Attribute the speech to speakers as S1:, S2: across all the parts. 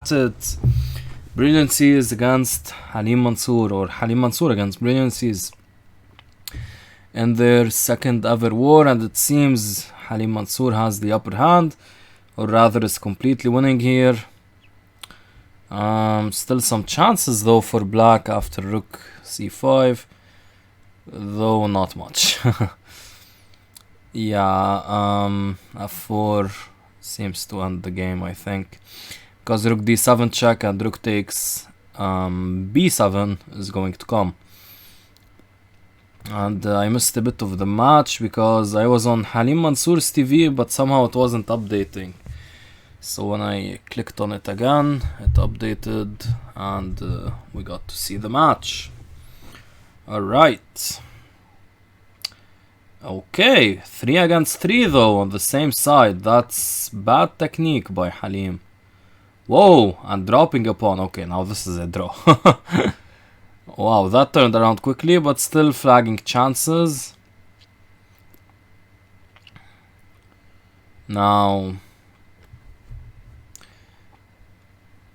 S1: It's Brilliancies against Halimansour, or Halimansour against Brilliancies in their second ever war, and it seems Halimansour has the upper hand, or rather is completely winning here. Still some chances though for black after rook c5, though not much. Yeah, f4 seems to end the game, I think, because rook d7 check and rook takes b7 is going to come. And I missed a bit of the match because I was on Halimansour's TV, but somehow it wasn't updating. So when I clicked on it again, it updated and we got to see the match. Alright. Okay, 3 against 3 though on the same side. That's bad technique by Halim. Whoa, and dropping a pawn. Okay, now this is a draw. Wow, that turned around quickly, but still flagging chances. Now,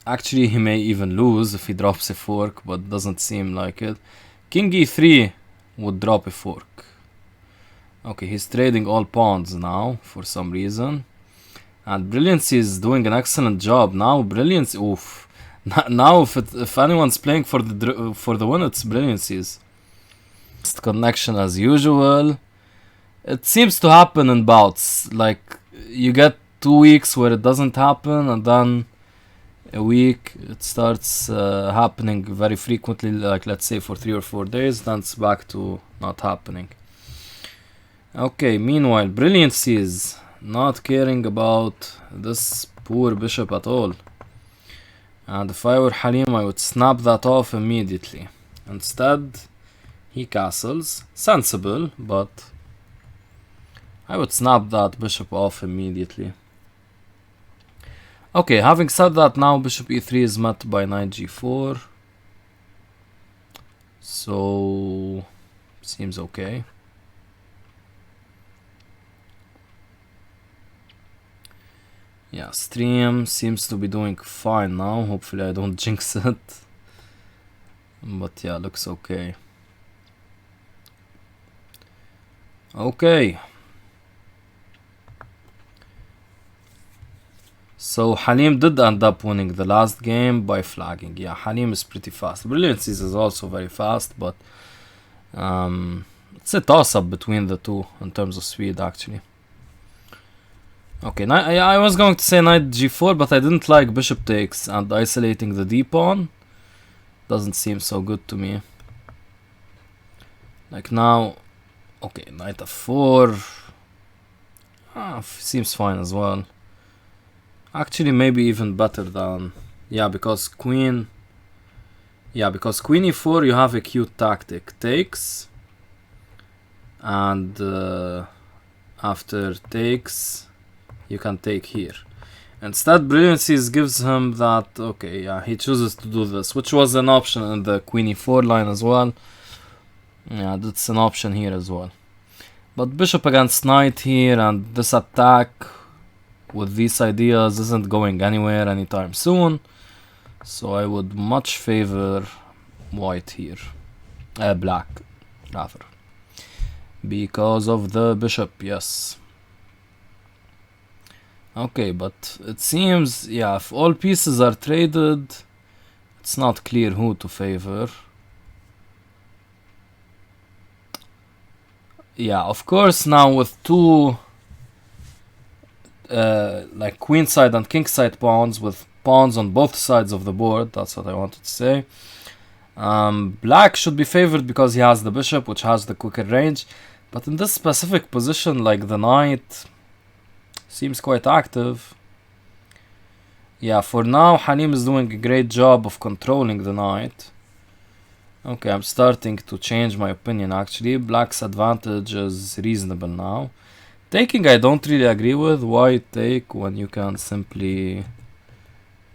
S1: actually he may even lose if he drops a fork, but doesn't seem like it. King e3 would drop a fork. Okay, he's trading all pawns now for some reason. And Brilliancies is doing an excellent job. Now Brilliance, oof. Now if anyone's playing for the win, it's Brilliancies. Connection as usual. It seems to happen in bouts. Like, you get 2 weeks where it doesn't happen, and then a week it starts happening very frequently, like let's say for 3 or 4 days, then it's back to not happening. Okay, meanwhile, Brilliancies not caring about this poor bishop at all. And if I were Halim, I would snap that off immediately. Instead, he castles. Sensible, but I would snap that bishop off immediately. Okay, having said that, now bishop e3 is met by knight g4. So, seems okay. Yeah, stream seems to be doing fine now. Hopefully I don't jinx it. But yeah, looks okay. Okay. So Halim did end up winning the last game by flagging. Yeah, Halim is pretty fast. Brilliancies is also very fast, but it's a toss-up between the two in terms of speed, actually. Okay, I was going to say knight g4, but I didn't like bishop takes and isolating the d-pawn. Doesn't seem so good to me. Like now, okay, knight f4. Seems fine as well. Actually, maybe even better than... Yeah, because queen... Yeah, because queen e4, you have a cute tactic. Takes. And after takes, you can take here. Instead, Brilliancies gives him that... Okay, yeah, he chooses to do this, which was an option in the queen e4 line as well. Yeah, that's an option here as well. But bishop against knight here, and this attack with these ideas isn't going anywhere anytime soon. So I would much favor white here. Black, rather. Because of the bishop, yes. Okay, but it seems, yeah, if all pieces are traded, it's not clear who to favor. Yeah, of course, now with two like queenside and kingside pawns, with pawns on both sides of the board, that's what I wanted to say. Black should be favored because he has the bishop, which has the quicker range. But in this specific position, like the knight seems quite active. Yeah, for now, Halim is doing a great job of controlling the knight. Okay, I'm starting to change my opinion, actually. Black's advantage is reasonable now. Taking, I don't really agree with. Why take when you can simply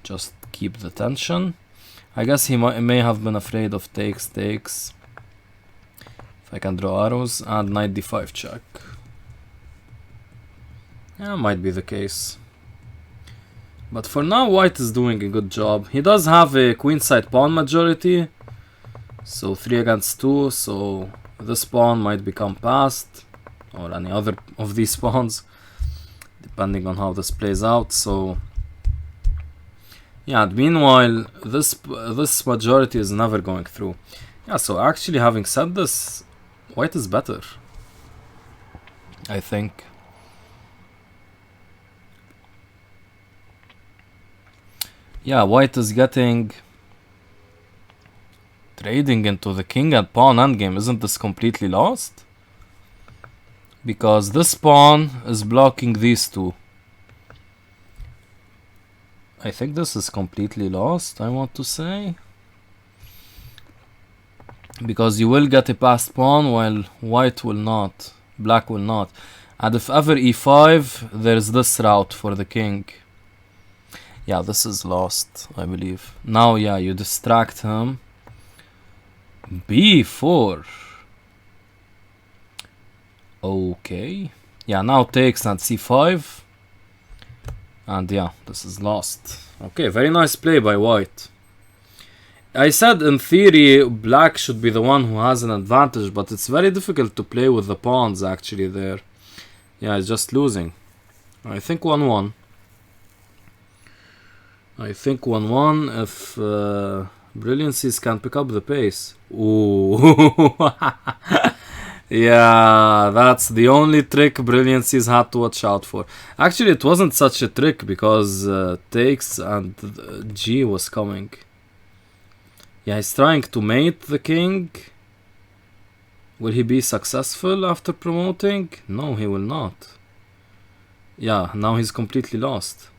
S1: just keep the tension? I guess he may have been afraid of takes. If I can draw arrows, and knight d5 check. Yeah, might be the case. But for now, white is doing a good job. He does have a queenside pawn majority. So 3 against 2, so this pawn might become passed. Or any other of these pawns. Depending on how this plays out, so... Yeah, meanwhile, this majority is never going through. Yeah, so actually having said this, white is better, I think. Yeah, white is getting... Trading into the king and pawn endgame. Isn't this completely lost? Because this pawn is blocking these two. I think this is completely lost, I want to say. Because you will get a passed pawn while white will not. Black will not. And if ever e5, there's this route for the king. Yeah, this is lost, I believe. Now, yeah, you distract him. b4. Okay. Yeah, now takes and c5. And yeah, this is lost. Okay, very nice play by white. I said in theory black should be the one who has an advantage, but it's very difficult to play with the pawns actually there. Yeah, it's just losing. I think 1-1. I think 1-1 if Brilliancies can pick up the pace. Ooh. Yeah, that's the only trick Brilliancies had to watch out for. Actually, it wasn't such a trick because takes and G was coming. Yeah, he's trying to mate the king. Will he be successful after promoting? No, he will not. Yeah, now he's completely lost.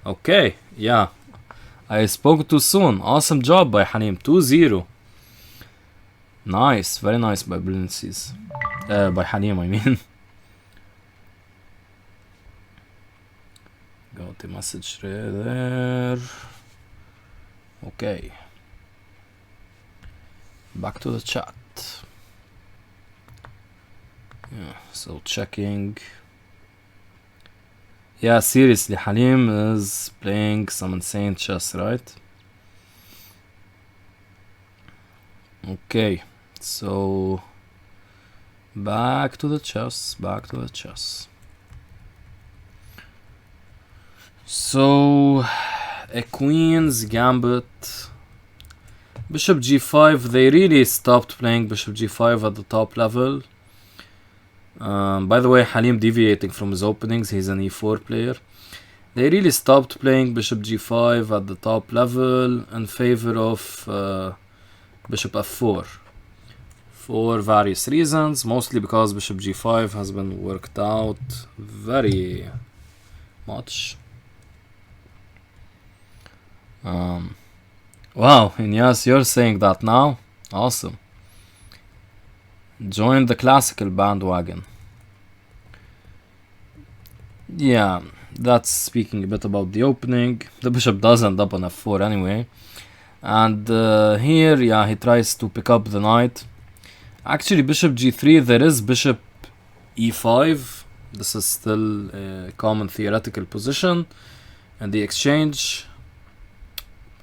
S1: Okay, yeah. I spoke too soon. Awesome job by Halim. 2-0. Nice, very nice by Brilliancies. By Halim, I mean. Got the message right there. Okay. Back to the chat. Yeah, so checking. Yeah, seriously, Halim is playing some insane chess, right? Okay, so back to the chess, back to the chess. So a queen's gambit. Bishop g5, they really stopped playing bishop g5 at the top level. By the way, Halim deviating from his openings, he's an e4 player. They really stopped playing bishop g5 at the top level in favor of bishop f4 for various reasons, mostly because bishop g5 has been worked out very much. Wow, Inyas, you're saying that now? Awesome. Join the classical bandwagon. Yeah, that's speaking a bit about the opening. The bishop does end up on f4 anyway. And here, yeah, he tries to pick up the knight. Actually, bishop g3, there is bishop e5. This is still a common theoretical position. And the exchange.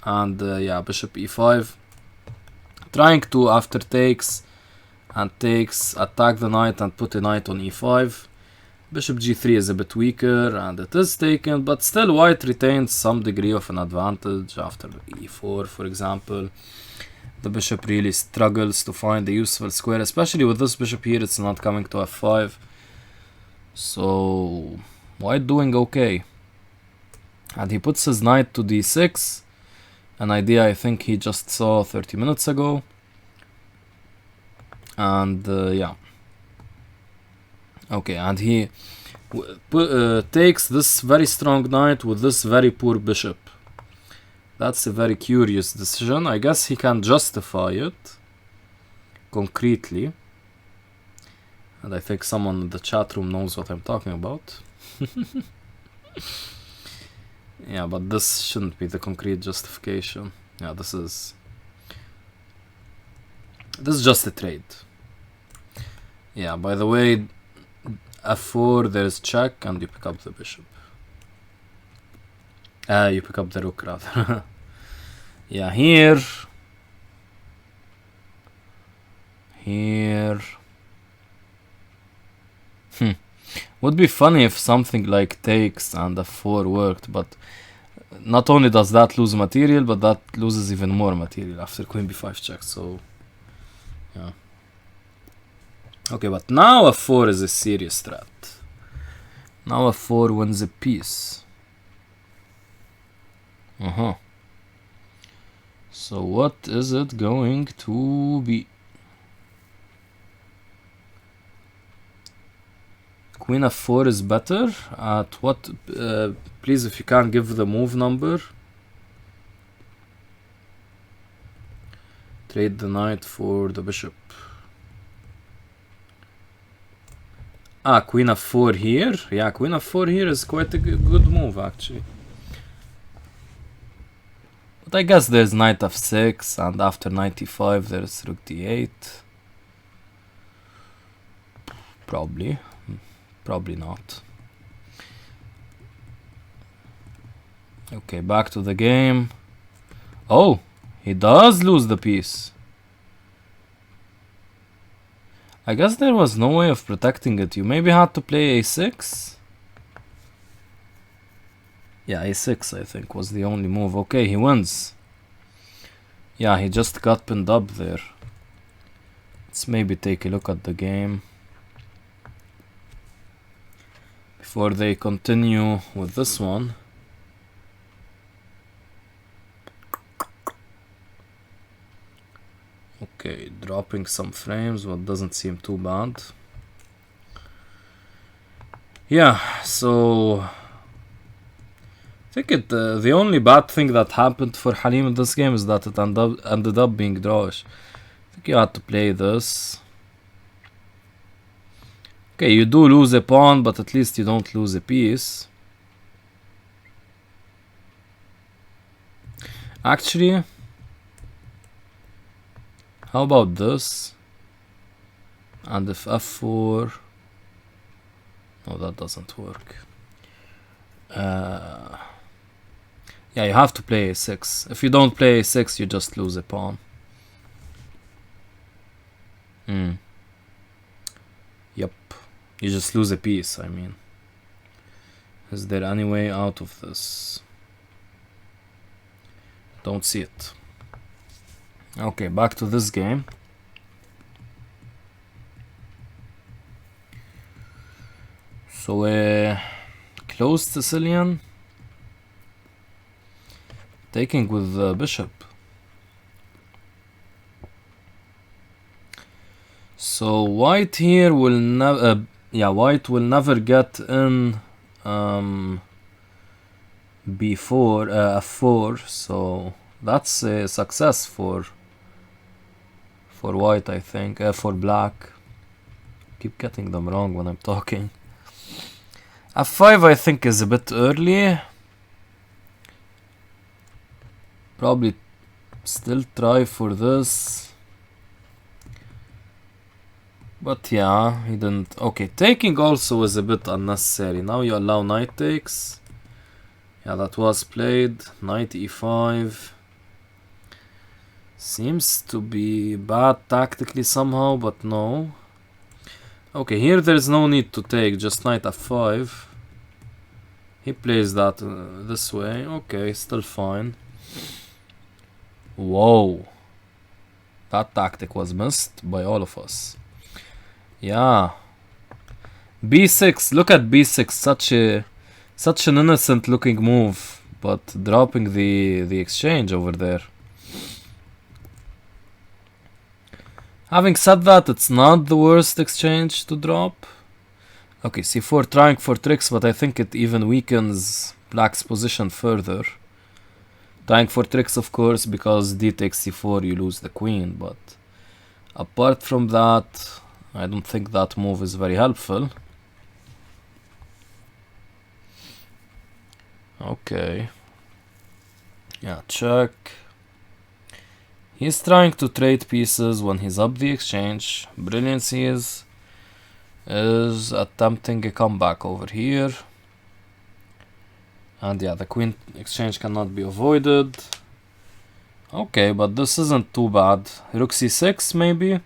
S1: And yeah, bishop e5. Trying to, after takes and takes, attack the knight and put a knight on e5. Bishop g3 is a bit weaker and it is taken, but still white retains some degree of an advantage after e4, for example. The bishop really struggles to find a useful square, especially with this bishop here, it's not coming to f5. So white doing okay. And he puts his knight to d6, an idea I think he just saw 30 minutes ago. And yeah. Okay, and he takes this very strong knight with this very poor bishop. That's a very curious decision. I guess he can justify it concretely. And I think someone in the chat room knows what I'm talking about. Yeah, but this shouldn't be the concrete justification. Yeah, this is just a trade. Yeah, by the way, f4, there's check, and you pick up the bishop. You pick up the rook rather. Yeah, here. Would be funny if something like takes and f4 worked, but not only does that lose material, but that loses even more material after queen b5 check, so yeah. Okay, but now f4 is a serious threat. Now f4 wins a piece. So what is it going to be? Queen f4 is better. At what? Please, if you can give the move number. Trade the knight for the bishop. Queen f4 here. Yeah, queen f4 here is quite a good move actually. But I guess there's knight f6, and after knight e5 there's rook d8. Probably not. Okay, back to the game. Oh, he does lose the piece. I guess there was no way of protecting it. You maybe had to play a6. Yeah, a6 I think was the only move. Okay, he wins. Yeah, he just got pinned up there. Let's maybe take a look at the game before they continue with this one. Okay, dropping some frames, what doesn't seem too bad. Yeah, so I think the only bad thing that happened for Halim in this game is that it ended up being drawish. I think you had to play this. Okay, you do lose a pawn, but at least you don't lose a piece. Actually, how about this? And if f4... No, that doesn't work. Yeah, you have to play a6. If you don't play a6, you just lose a pawn. Yep. You just lose a piece, I mean. Is there any way out of this? Don't see it. Okay, back to this game. So closed Sicilian, taking with the bishop. So white here will never, white will never get in b4, f4. So that's a success for white, I think. For black. Keep getting them wrong when I'm talking. f5 I think is a bit early. Probably still try for this. But yeah, he didn't. Okay, taking also is a bit unnecessary. Now you allow knight takes. Yeah, that was played. Knight e5. Seems to be bad tactically somehow, but no. Okay, here there's no need to take, just knight f5. He plays that this way. Okay, still fine. Whoa. That tactic was missed by all of us. Yeah. b6, look at b6, such an innocent looking move, but dropping the exchange over there. Having said that, it's not the worst exchange to drop. Okay, c4 trying for tricks, but I think it even weakens black's position further. Trying for tricks, of course, because d takes c4, you lose the queen, but apart from that, I don't think that move is very helpful. Okay. Yeah, check. He's trying to trade pieces when he's up the exchange. Brilliancies is attempting a comeback over here. And yeah, the queen exchange cannot be avoided. Okay, but this isn't too bad. Rook c6 maybe.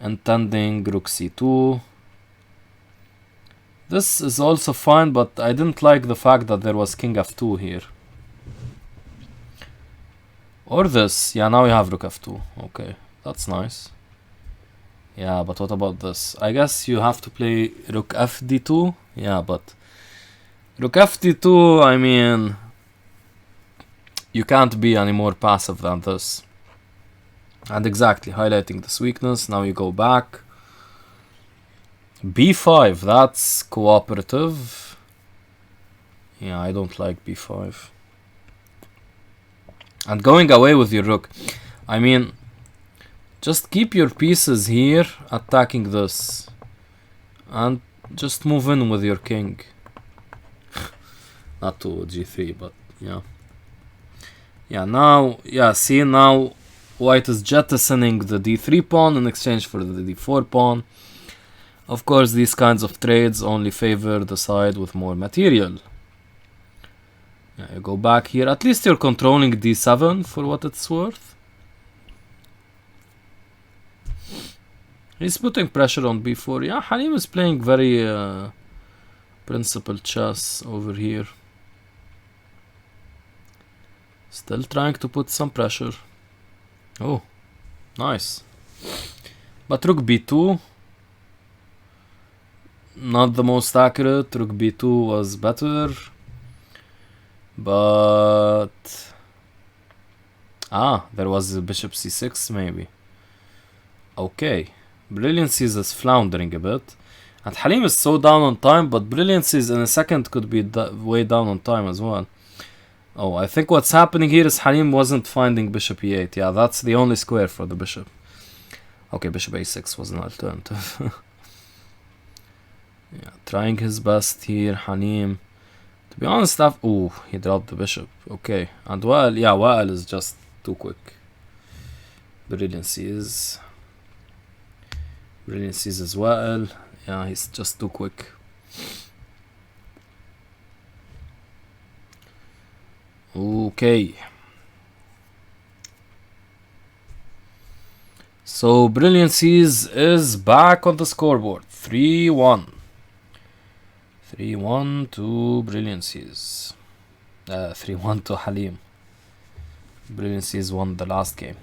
S1: Intending rook c2. This is also fine, but I didn't like the fact that there was king f2 here. Or this. Yeah, now we have rook f2. Okay, that's nice. Yeah, but what about this? I guess you have to play rook fd2. Yeah, but rook fd2, I mean, you can't be any more passive than this. And exactly, highlighting this weakness. Now you go back. b5, that's cooperative. Yeah, I don't like b5. And going away with your rook. I mean, just keep your pieces here, attacking this. And just move in with your king. Not to g3, but yeah. Yeah, now, yeah, see, now white is jettisoning the d3 pawn in exchange for the d4 pawn. Of course, these kinds of trades only favor the side with more material. Yeah, you go back here. At least you're controlling d7 for what it's worth. He's putting pressure on b4. Yeah, Halim is playing very principled chess over here. Still trying to put some pressure. Oh, nice. But rook b2. Not the most accurate. Rook b2 was better. But... ah, there was a bishop c6 maybe. Okay. Brilliancies is floundering a bit. And Halim is so down on time, but Brilliancies in a second could be way down on time as well. Oh, I think what's happening here is Halim wasn't finding bishop e8. Yeah, that's the only square for the bishop. Okay, bishop a6 was an alternative. Yeah, trying his best here, Halim. To be honest, ooh, he dropped the bishop. Okay, and well, yeah, Wael is just too quick. Brilliancies as well. Yeah, he's just too quick. Okay. So Brilliancies is back on the scoreboard. 3-1. 3-1 to Brilliancies. 3-1 to Halim. Brilliancies won the last game.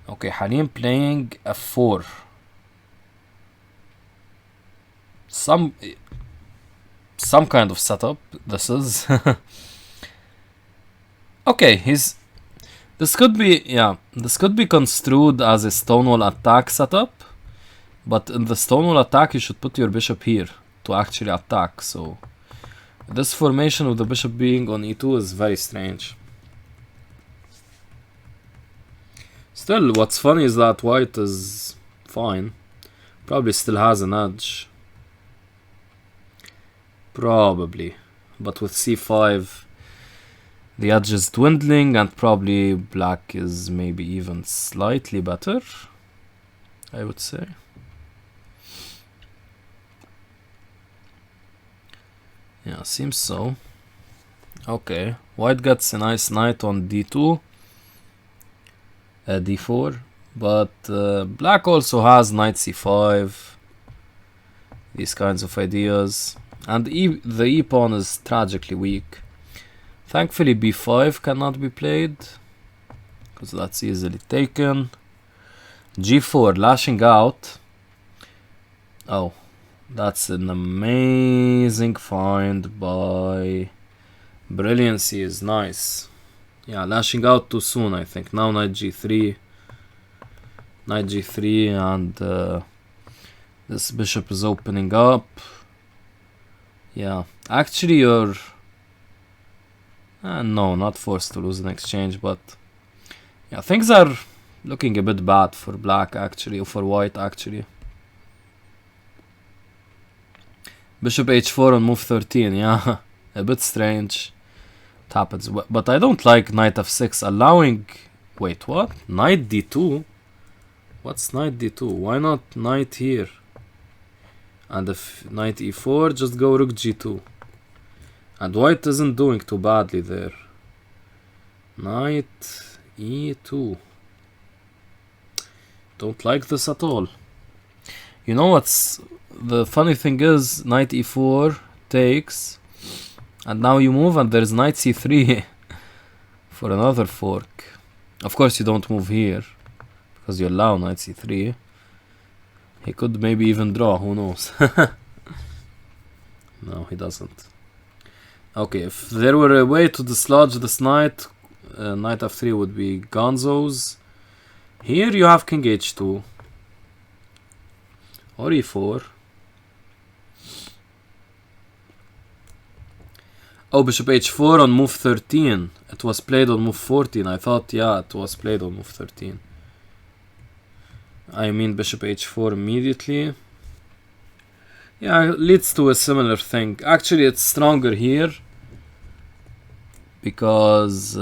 S1: Okay, Halim playing f4. Some kind of setup this is. Okay, this could be construed as a stonewall attack setup, but in the stonewall attack you should put your bishop here to actually attack. So this formation with the bishop being on e2 is very strange. Still, what's funny is that white is fine. Probably still has an edge. Probably. But with c5, the edge is dwindling, and probably black is maybe even slightly better, I would say. Yeah, seems so. Okay, white gets a nice knight on d2, d4, but black also has knight c5, these kinds of ideas, and the e-pawn is tragically weak. Thankfully b5 cannot be played, because that's easily taken. g4, lashing out. Oh, that's an amazing find by Brilliancies. Nice. Yeah, lashing out too soon, I think. Now knight g3. Knight g3, and this bishop is opening up. Yeah, actually you're... no, not forced to lose an exchange, but... yeah, things are looking a bit bad for black, actually, or for white, actually. Bishop h4 on move 13, yeah. A bit strange. It happens, but I don't like knight f6 allowing... wait, what? Knight d2? What's knight d2? Why not knight here? And if knight e4, just go rook g2. And white isn't doing too badly there. Knight e2. Don't like this at all. You know what's the funny thing is, knight e4 takes, and now you move and there's knight c3 for another fork. Of course you don't move here because you allow knight c3. He could maybe even draw, who knows. No, he doesn't. Okay, if there were a way to dislodge this knight, knight f3 would be gonzo's. Here you have king h2 or e4. Oh, bishop h4 on move 13. It was played on move 14. I thought, yeah, it was played on move 13. I mean bishop h4 immediately. Yeah, leads to a similar thing. Actually, it's stronger here because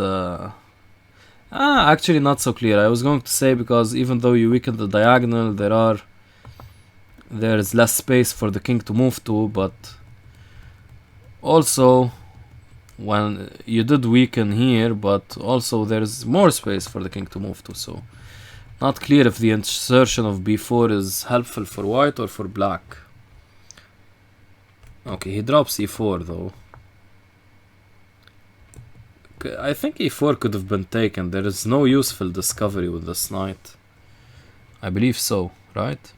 S1: actually not so clear. I was going to say because even though you weaken the diagonal, there is less space for the king to move to, but also when you did weaken here, but also there's more space for the king to move to, so not clear if the insertion of b4 is helpful for white or for black. Okay, he drops e4 though. I think e4 could have been taken. There is no useful discovery with this knight. I believe so, right?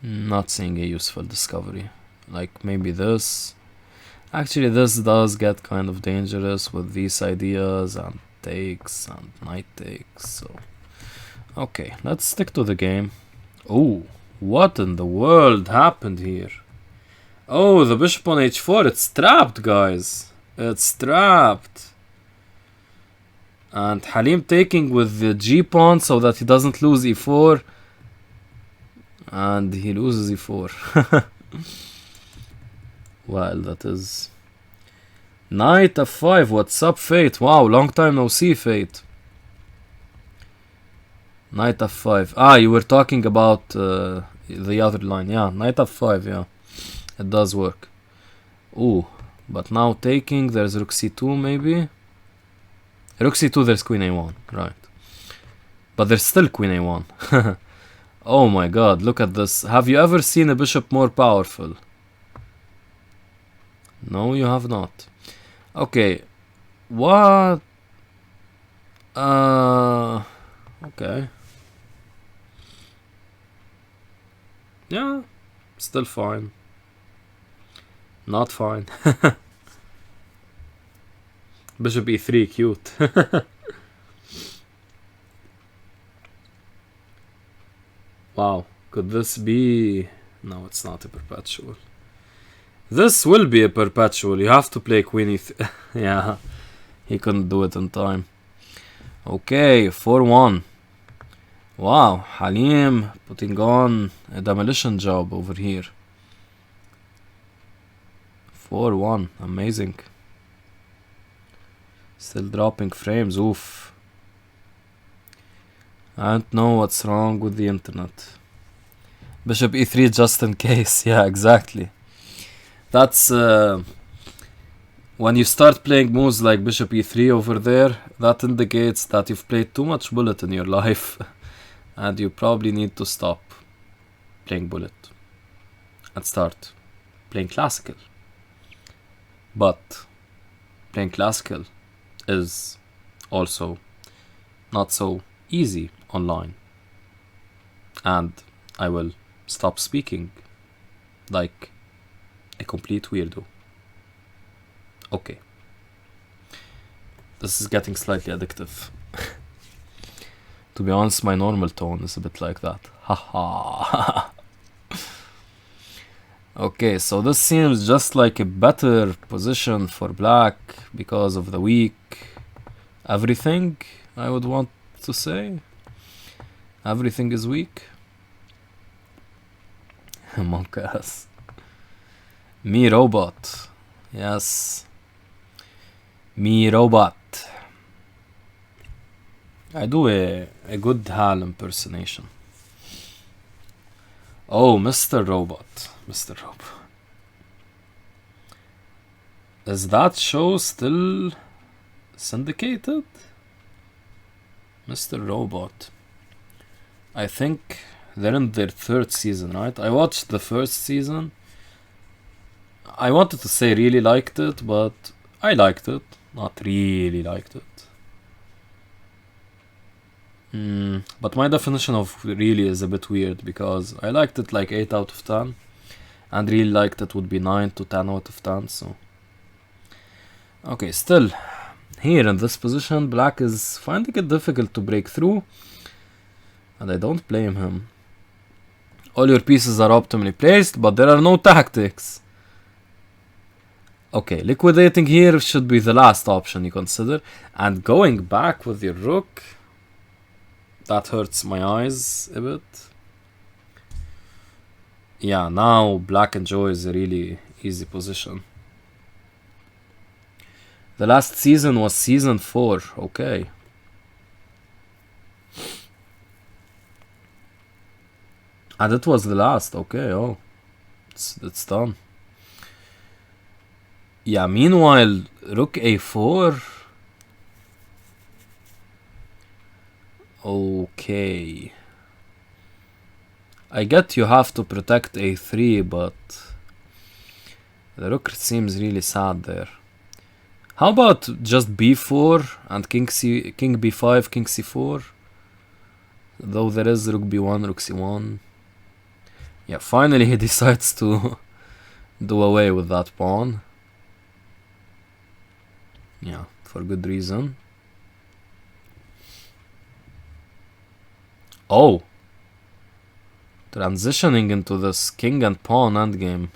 S1: Not seeing a useful discovery. Like maybe this. Actually, this does get kind of dangerous with these ideas and takes and knight takes. So, okay, let's stick to the game. Oh, what in the world happened here? Oh, the bishop on h4, it's trapped, guys. It's trapped. And Halim taking with the g pawn so that he doesn't lose e4. And he loses e4. Well, that is... Knight f5, what's up, Fate? Wow, long time no see, Fate. Knight f5. Ah, you were talking about the other line. Yeah, knight f5, yeah. It does work. Ooh, but now taking, there's rook c2 maybe. Rook c2, there's queen a1, right. But there's still queen a1. Oh my god, look at this. Have you ever seen a bishop more powerful? No, you have not. Okay. What? Okay. Yeah, still fine. Not fine. Bishop e3, cute. Wow, could this be... No, it's not a perpetual. This will be a perpetual. You have to play queen e3. Yeah, he couldn't do it in time. Okay, 4-1. Wow, Halim putting on a demolition job over here. 4-1, amazing. Still dropping frames, oof. I don't know what's wrong with the internet. Bishop e3 just in case, yeah, exactly. That's when you start playing moves like bishop e3 over there, that indicates that you've played too much bullet in your life. And you probably need to stop playing bullet and start playing classical. But playing classical is also not so easy online. And I will stop speaking like a complete weirdo. Okay. This is getting slightly addictive. To be honest, my normal tone is a bit like that. Haha. Okay, so this seems just like a better position for black because of the weak everything, I would want to say. Everything is weak. Monk ass. Me robot. Yes. Me robot. I do a good Hal impersonation. Oh, Mr. Robot. Mr. Robot. Is that show still syndicated? Mr. Robot. I think they're in their 3rd season, right? I watched the 1st season. I wanted to say really liked it, but I liked it. Not really liked it. But my definition of really is a bit weird, because I liked it like 8 out of 10. And really liked it would be 9 to 10 out of 10, so... Okay, still, here in this position, black is finding it difficult to break through. And I don't blame him. All your pieces are optimally placed, but there are no tactics. Okay, liquidating here should be the last option you consider. And going back with your rook... That hurts my eyes a bit. Yeah, now black enjoys a really easy position. The last season was season 4, okay. And it was the last, okay, oh. It's done. Yeah, meanwhile, rook a4. Okay. I get you have to protect a3, but the rook seems really sad there. How about just b4 and king b5, king c4? Though there is rook b1, rook c1. Yeah, finally he decides to do away with that pawn. Yeah, for good reason. Oh! Transitioning into this king and pawn endgame.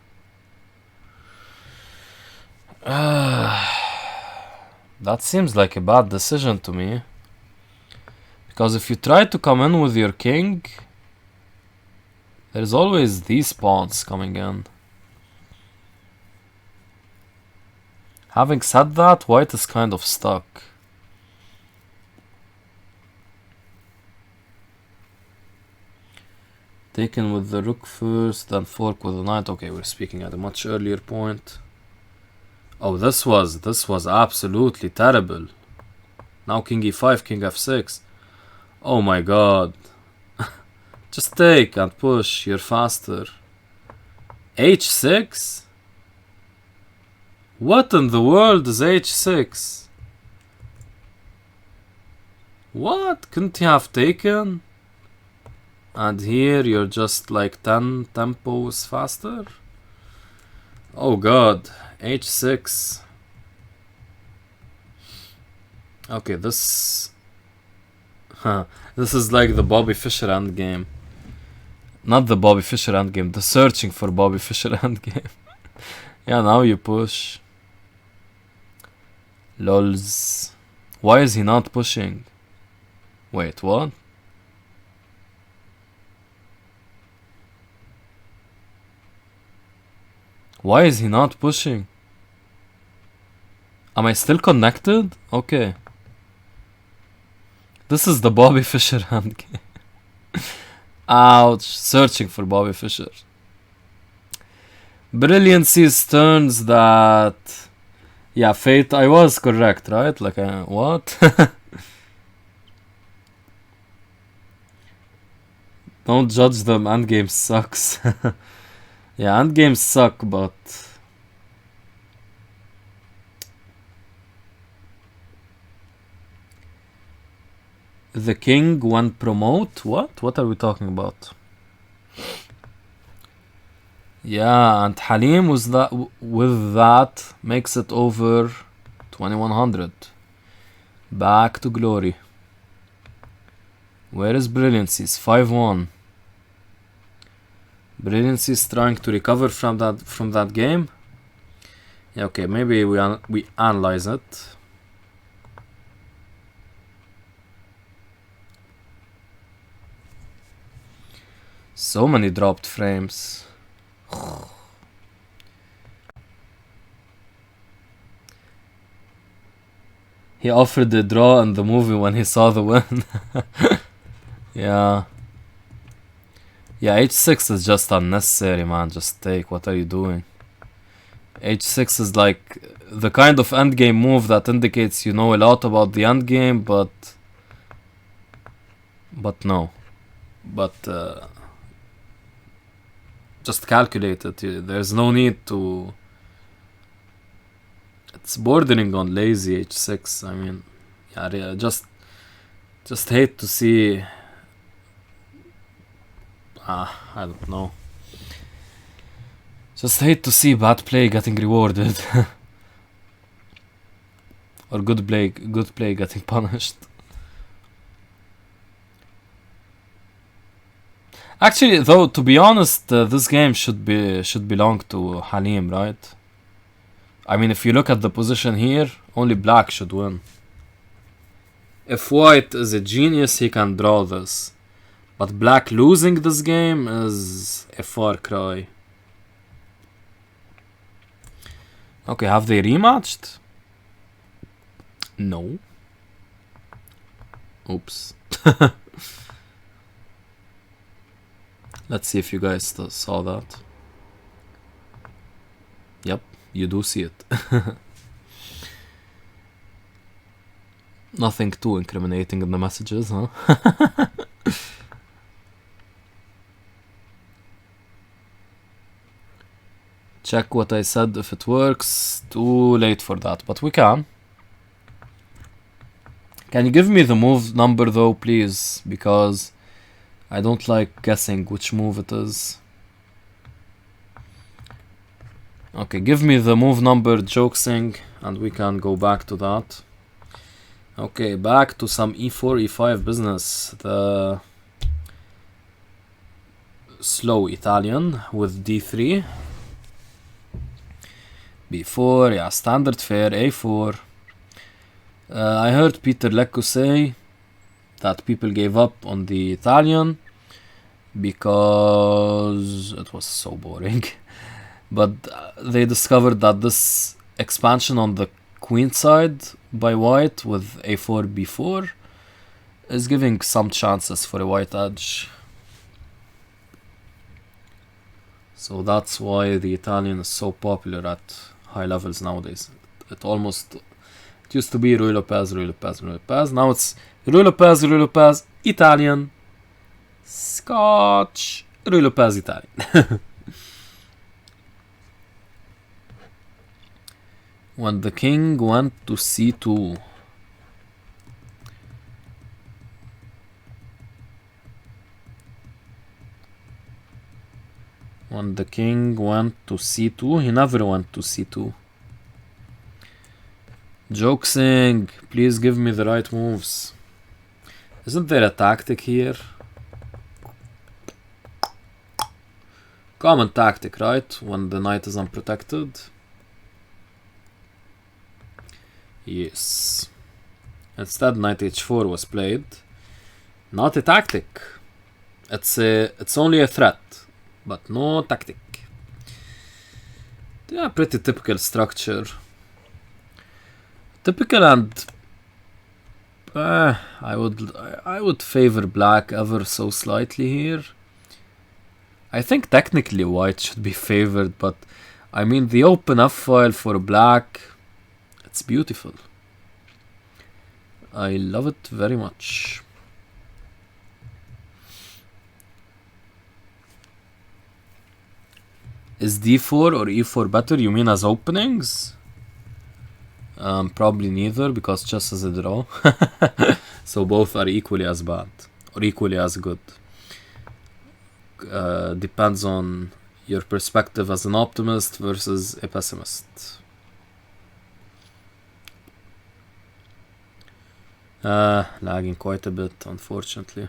S1: That seems like a bad decision to me. Because if you try to come in with your king, there's always these pawns coming in. Having said that, white is kind of stuck. Taken with the rook first, then fork with the knight. Okay, we're speaking at a much earlier point. Oh, this was absolutely terrible. Now king e5, king f6. Oh my god. Just take and push, you're faster. h6? What in the world is h6? What? Couldn't you have taken? And here you're just like 10 tempos faster? Oh god, h6. Okay, this is like the Bobby Fischer endgame. Not the Bobby Fischer endgame, the searching for Bobby Fischer endgame. Yeah, now you push. Lols. Why is he not pushing? Wait, what? Why is he not pushing? Am I still connected? Okay. This is the Bobby Fischer endgame. Ouch. Searching for Bobby Fischer. Brilliancies turns that... Yeah, fate, I was correct, right? Like, what? Don't judge them, endgame sucks. Yeah, endgames suck, but... The king when promote? What? What are we talking about? Yeah, and Halim with that makes it over 2100. Back to glory. Where is Brilliancies? 5-1. Brilliancies trying to recover from that game. Yeah, okay, maybe we analyze it. So many dropped frames. He offered the draw in the movie when he saw the win. Yeah. Yeah, h6 is just unnecessary, man. Just take. What are you doing? h6 is like the kind of endgame move that indicates you know a lot about the endgame, but no. But just calculate it. There's no need to... It's bordering on lazy h6. I mean, yeah, just hate to see... I don't know. Just hate to see bad play getting rewarded. Or good play getting punished. Actually, though, to be honest, this game should belong to Halim, right? I mean, if you look at the position here, only black should win. If white is a genius, he can draw this. But black losing this game is a far cry. Okay, have they rematched? No. Oops. Let's see if you guys saw that. Yep, you do see it. Nothing too incriminating in the messages, huh? Check what I said if it works. Too late for that, but we can. Can you give me the move number though, please? Because I don't like guessing which move it is. Okay, give me the move number, Jokesing, and we can go back to that. Okay, back to some e4, e5 business. The slow Italian with d3. b4, yeah, standard fare, a4. I heard Peter Lecco say that people gave up on the Italian because it was so boring. But they discovered that this expansion on the queen side by white with a4, b4 is giving some chances for a white edge. So that's why the Italian is so popular at high levels nowadays. It used to be Ruy Lopez, Ruy Lopez, Ruy Lopez. Now it's Ruy Lopez, Ruy Lopez, Italian, Scotch, Ruy Lopez, Italian. When the king went to c2. When the king went to c2, he never went to c2. Jokesing, please give me the right moves. Isn't there a tactic here? Common tactic, right? When the knight is unprotected. Yes. Instead, knight h4 was played. Not a tactic. It's only a threat, but no tactic. Yeah, pretty typical structure. Typical, and I would favor black ever so slightly here. I think technically white should be favored, but I mean the open f file for black, it's beautiful. I love it very much. Is d4 or e4 better? You mean as openings? Probably neither, because chess is a draw. So both are equally as bad or equally as good. Depends on your perspective as an optimist versus a pessimist. Lagging quite a bit, unfortunately.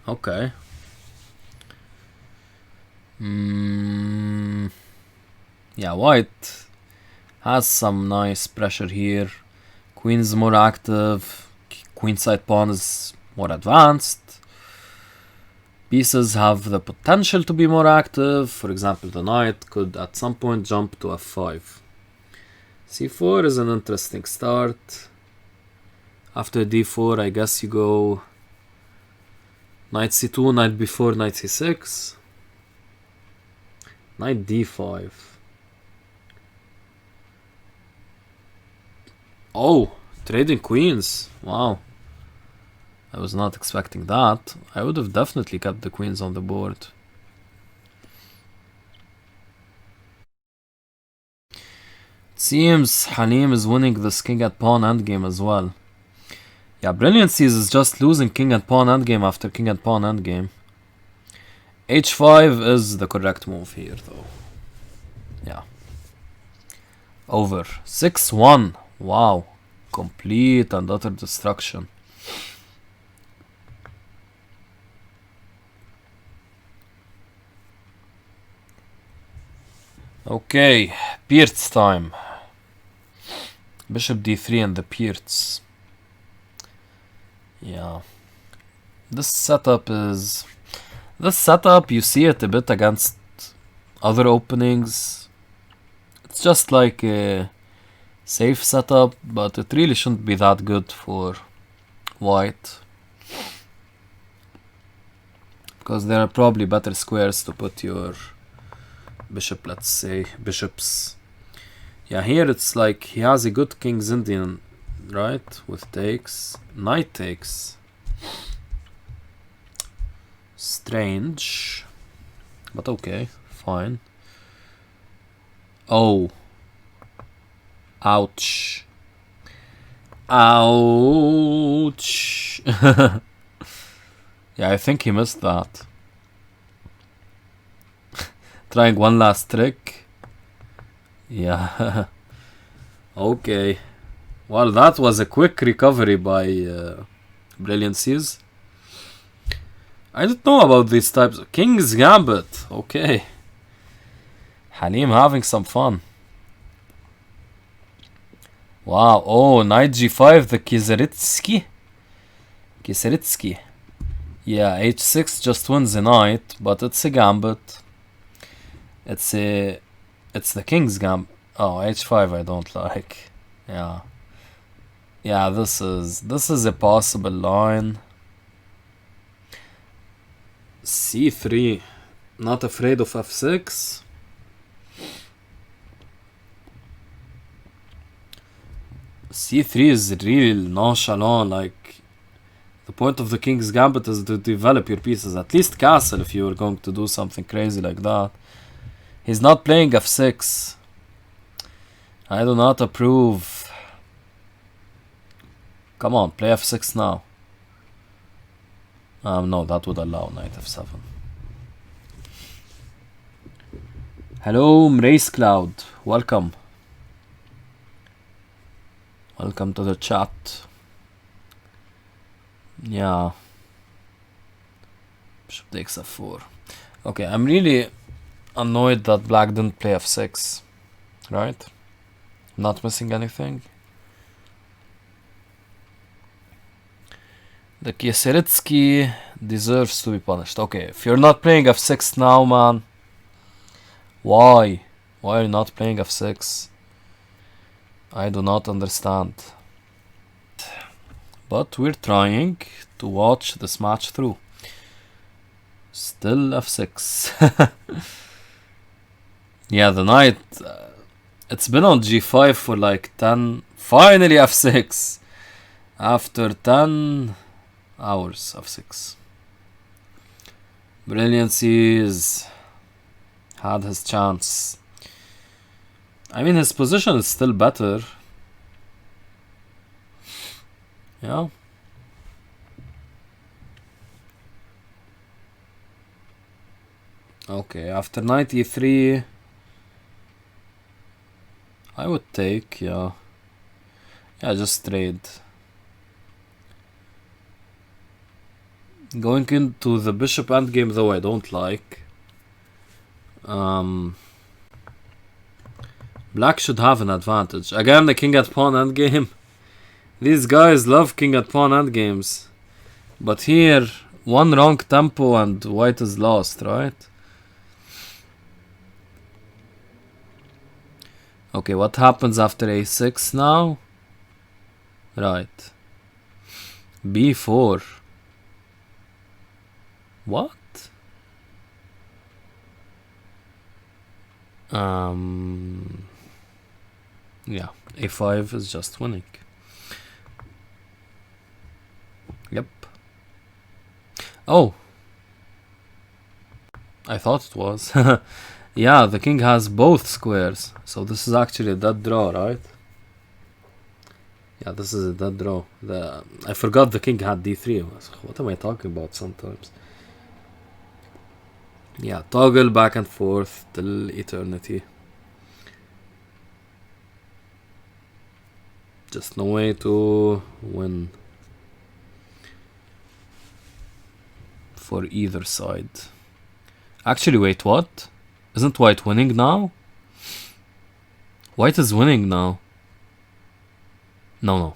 S1: Okay. Yeah, white has some nice pressure here. Queen is more active. Queenside pawn is more advanced. Pieces have the potential to be more active. For example, the knight could at some point jump to f5. c4 is an interesting start. After d4, I guess you go Knight c2, knight b4, knight c6. Knight d5. Oh, trading queens. Wow. I was not expecting that. I would have definitely kept the queens on the board. It seems Halim is winning this king at pawn endgame as well. Yeah, Brilliancies is just losing king and pawn endgame after king and pawn endgame. h5 is the correct move here though. Yeah. Over. 6-1. Wow. Complete and utter destruction. Okay, Pierts time. Bishop d3 and the Pierts. Yeah. This setup is... This setup, you see it a bit against other openings. It's just like a safe setup, but it really shouldn't be that good for white. Because there are probably better squares to put your bishop, let's say, bishops. Yeah, here it's like he has a good King's Indian, right? With takes. Knight takes. Strange. But okay, fine. Oh. Ouch. Ouch. Yeah, I think he missed that. Trying one last trick. Yeah. Okay. Well, that was a quick recovery by Brilliancies. I don't know about these types. King's Gambit. Okay. Halim having some fun. Wow. Oh, knight g5, the Kizeritsky. Yeah, h6 just wins a knight, but it's a gambit. It's the King's Gambit. Oh, h5 I don't like. Yeah. Yeah, this is a possible line. c3. Not afraid of f6. c3 is really nonchalant. Like, the point of the King's Gambit is to develop your pieces. At least castle if you were going to do something crazy like that. He's not playing f6. I do not approve. Come on, play f6 now. No, that would allow knight f7. Hello, Mrace Cloud. Welcome. Welcome to the chat. Yeah. Bishop takes f4. Okay, I'm really annoyed that black didn't play f6. Right? Not missing anything. The Kieseritsky deserves to be punished. Okay, if you're not playing f6 now, man. Why? Why are you not playing f6? I do not understand. But we're trying to watch this match through. Still f6. Yeah, the knight... it's been on g5 for like 10... Finally f6! After 10 hours of 6. Brilliancies had his chance. I mean, his position is still better. Yeah. Okay, after knight e3, I would take, yeah. Yeah, just trade. Going into the bishop endgame though I don't like. Black should have an advantage. Again, the king at pawn endgame. These guys love king at pawn endgames. But here, one wrong tempo and white is lost, right? Okay, what happens after a6 now? Right. b4. What? Yeah, a5 is just winning. Yep. Oh, I thought it was. Yeah, the king has both squares, so this is actually a dead draw, right? Yeah, this is a dead draw. I forgot the king had d3. What am I talking about sometimes? Yeah, toggle back and forth till eternity. Just no way to win for either side. Actually, wait, what? Isn't white winning now? White is winning now. No.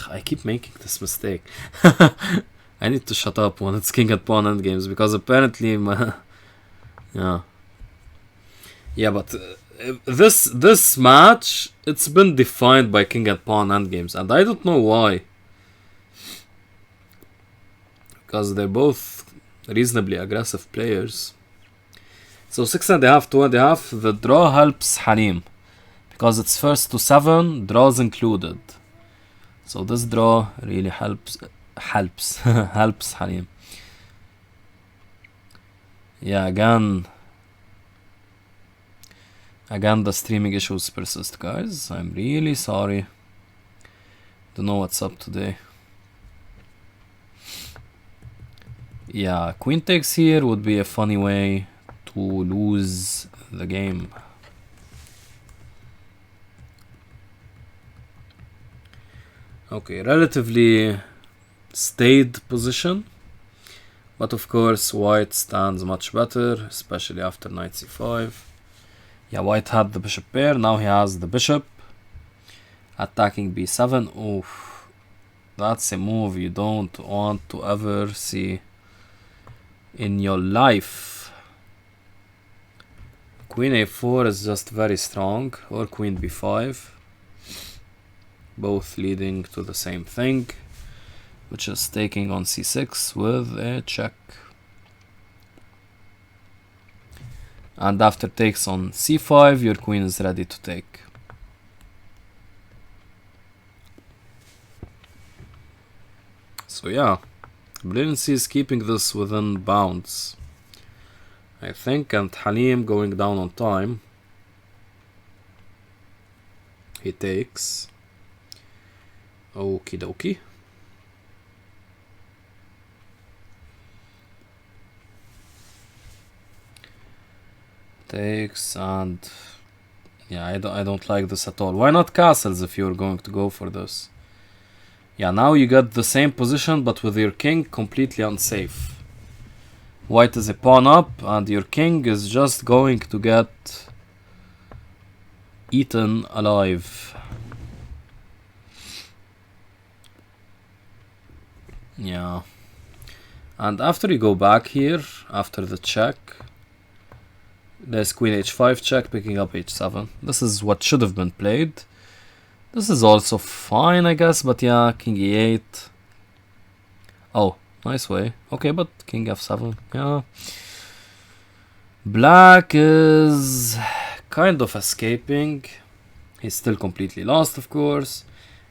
S1: I keep making this mistake. I need to shut up when it's king and pawn endgames, because apparently yeah, but this match, it's been defined by king and pawn endgames, and I don't know why. Because they're both reasonably aggressive players. So 6.5 to 2.5, the draw helps Halim, because it's first to 7, draws included. So this draw really helps helps Halim. Yeah, again the streaming issues persist, guys. I'm really sorry. Don't know what's up today. Yeah, queen takes here would be a funny way to lose the game. Okay, relatively stayed position, but of course white stands much better, especially after knight c5. Yeah, white had the bishop pair, now he has the bishop attacking b7. Oof, that's a move you don't want to ever see in your life. Queen a4 is just very strong, or queen b5, both leading to the same thing, which is taking on c6 with a check. And after takes on c5, your queen is ready to take. So yeah, Brilliancies is keeping this within bounds, I think, and Halim going down on time. He takes. Okie dokie. Takes, and yeah, I don't like this at all. Why not castles if you're going to go for this? Yeah, now you get the same position but with your king completely unsafe. White is a pawn up and your king is just going to get eaten alive. Yeah. And after you go back here, after the check, there's queen h5 check, picking up h7. This is what should have been played. This is also fine, I guess, but yeah, king e8. Oh, nice way. Okay, but king f7, yeah. Black is kind of escaping. He's still completely lost, of course.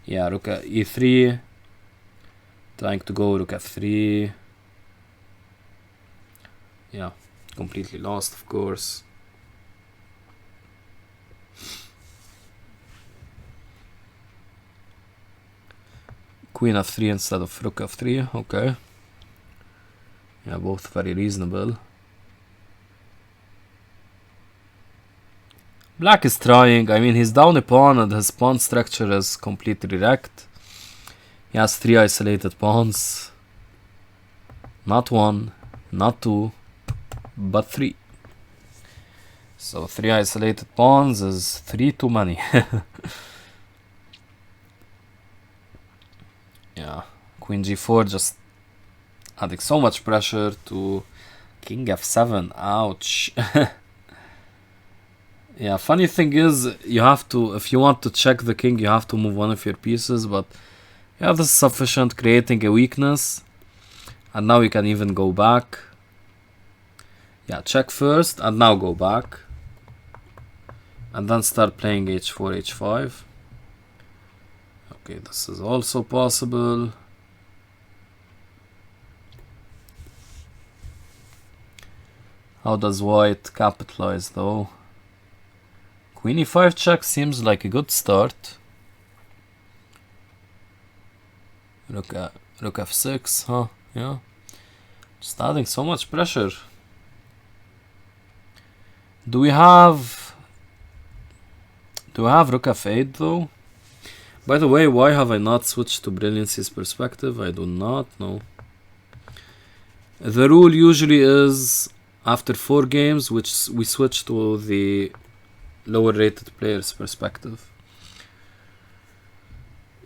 S1: Yeah, rook at e3. Trying to go rook f3. Yeah, completely lost, of course. Queen f3 instead of rook f3, okay. Yeah, both very reasonable. Black is trying. I mean, he's down a pawn and his pawn structure is completely wrecked. He has 3 isolated pawns. Not 1, not 2, but 3. So 3 isolated pawns is 3 too many. Yeah, queen g4 just adding so much pressure to king f7. Ouch. Yeah, funny thing is, you have to, if you want to check the king, you have to move one of your pieces, but yeah, this is sufficient, creating a weakness. And now you can even go back. Yeah, check first and now go back. And then start playing h4, h5. Okay, this is also possible. How does white capitalize though? Queen e5 check seems like a good start. Rook f6, huh? Yeah. Just adding so much pressure. Do we have rook f8 though? By the way, why have I not switched to Brilliancies perspective? I do not know. The rule usually is after 4 games, which we switch to the lower rated player's perspective.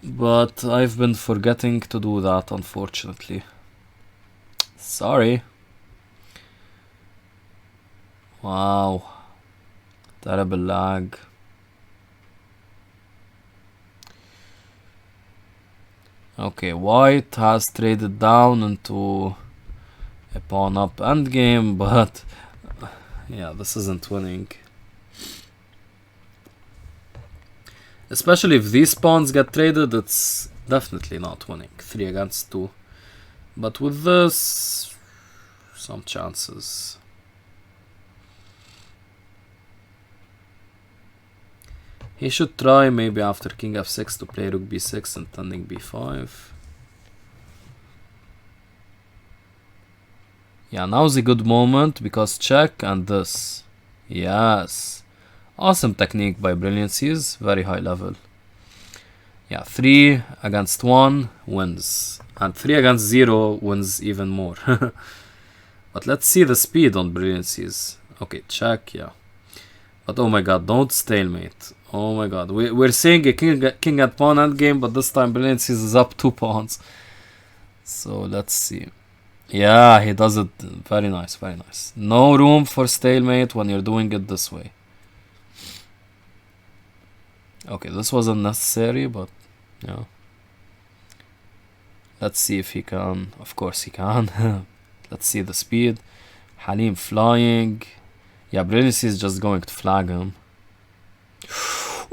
S1: But I've been forgetting to do that, unfortunately. Sorry. Wow. Terrible lag. Okay, white has traded down into a pawn up endgame, but yeah, this isn't winning. Especially if these pawns get traded, it's definitely not winning. 3 against 2. But with this, some chances. He should try maybe after king f6 to play rook b6 and tending b5. Yeah, now's a good moment because check and this. Yes. Awesome technique by Brilliancies. Very high level. Yeah, 3 against 1 wins. And 3 against 0 wins even more. But let's see the speed on Brilliancies. Okay, check, yeah. But oh my god, don't stalemate. Oh my god, we're seeing a king at pawn endgame, but this time Brilliancies is up 2 pawns. So let's see. Yeah, he does it very nice, very nice. No room for stalemate when you're doing it this way. Okay, this was unnecessary, but yeah. Let's see if he can. Of course he can. Let's see the speed. Halim flying. Yeah, Brilliancy is just going to flag him.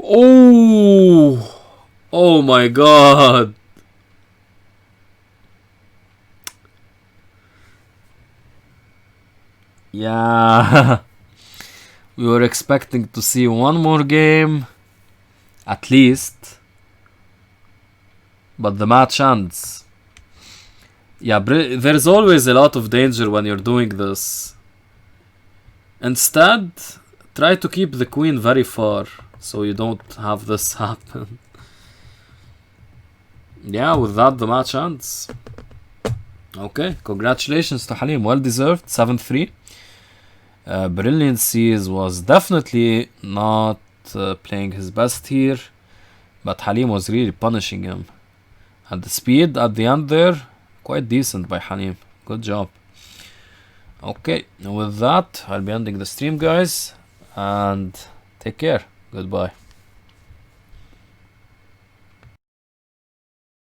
S1: Oh! Oh my god! Yeah. We were expecting to see one more game. At least. But the match ends. Yeah, there's always a lot of danger when you're doing this. Instead, try to keep the queen very far so you don't have this happen. Yeah, with that the match ends. Okay, congratulations to Halim, well deserved, 7-3. Brilliancies was definitely not playing his best here, but Halim was really punishing him. And the speed at the end there, quite decent by Halim. Good job. Okay, with that, I'll be ending the stream, guys, and take care. Goodbye.